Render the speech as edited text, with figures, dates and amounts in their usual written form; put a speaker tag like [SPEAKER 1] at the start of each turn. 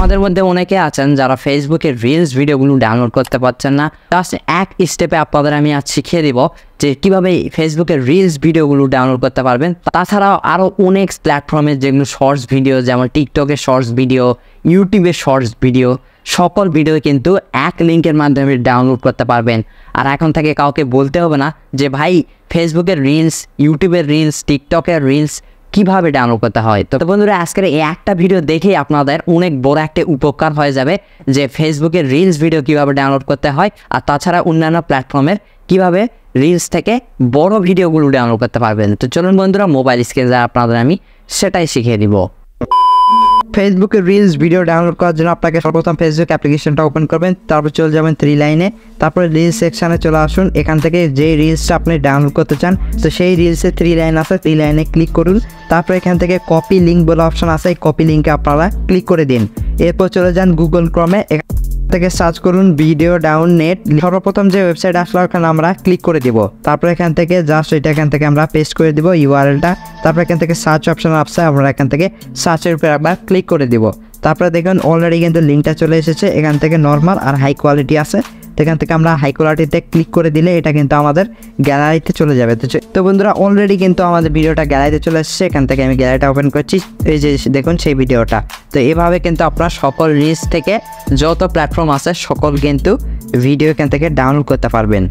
[SPEAKER 1] আমাদের মধ্যে অনেকে আছেন যারা ফেসবুকের রিলস ভিডিওগুলো ডাউনলোড করতে পারছেন না। জাস্ট এক স্টেপে আপনাদের আমি আজ শিখিয়ে দিব যে কীভাবে ফেসবুকের রিলস ভিডিওগুলো ডাউনলোড করতে পারবেন। তাছাড়াও আরও অনেক প্ল্যাটফর্মের যেগুলো শর্টস ভিডিও, যেমন টিকটকের শর্টস ভিডিও, ইউটিউবের শর্টস ভিডিও, সকল ভিডিও কিন্তু এক লিঙ্কের মাধ্যমে ডাউনলোড করতে পারবেন। আর এখন থেকে কাউকে বলতে হবে না যে ভাই ফেসবুকের রিলস, ইউটিউবের রিলস, টিকটকের রিলস কীভাবে ডাউনলোড করতে হয়। তো বন্ধুরা, আজকের এই একটা ভিডিও দেখেই আপনাদের অনেক বড় একটা উপকার হয়ে যাবে যে ফেসবুকের রিলস ভিডিও কীভাবে ডাউনলোড করতে হয়, আর তাছাড়া অন্যান্য প্ল্যাটফর্মের কীভাবে রিলস থেকে বড় ভিডিওগুলো ডাউনলোড করতে পারবেন। তো চলুন বন্ধুরা, মোবাইল স্ক্রিনে যা আপনাদের আমি সেটাই শিখিয়ে দিব। ফেসবুকের রিলস ভিডিও ডাউনলোড করার জন্য আপনাকে সর্বপ্রথম ফেসবুক অ্যাপ্লিকেশনটা ওপেন করবেন, তারপর চলে যাবেন 3 লাইনে, তারপরে রিলস সেকশানে চলে আসুন। এখান থেকে যে রিলসটা আপনি ডাউনলোড করতে চান তো সেই রিলসে 3 লাইন আছে, 3 লাইনে ক্লিক করুন। তারপর এখান থেকে কপি লিঙ্ক বলে অপশন আছে, এই কপি লিঙ্কে আপনারা ক্লিক করে দিন। এরপর চলে যান গুগল ক্রমে, থেকে সার্চ করুন ভিডিও ডাউন নেট। সর্বপ্রথম যে ওয়েবসাইট আসলো ওখানে আমরা ক্লিক করে দিব। তারপর এখান থেকে জাস্ট এখান থেকে আমরা পেস্ট করে দিব ইউআরএলটা। তারপর এখান থেকে সার্চ অপশন আসছে, আমরা এখান থেকে সার্চের উপরে একবার ক্লিক করে দিব। তারপরে দেখুন অলরেডি কিন্তু লিঙ্কটা চলে এসেছে। এখান থেকে নর্মাল আর হাই কোয়ালিটি আছে, তো এখান থেকে আমরা হাই কোয়ালিটিতে ক্লিক করে দিলে এটা কিন্তু আমাদের গ্যালারিতে চলে যাবে। তো বন্ধুরা, অলরেডি কিন্তু আমাদের ভিডিওটা গ্যালারিতে চলে এসেছে। এখান থেকে আমি গ্যালারিটা ওপেন করছি, এই যে দেখুন সেই ভিডিওটা। তো এভাবে কিন্তু আপনারা সকল রিলস থেকে যত প্ল্যাটফর্ম আছে সকল কিন্তু ভিডিও এখান থেকে ডাউনলোড করতে পারবেন।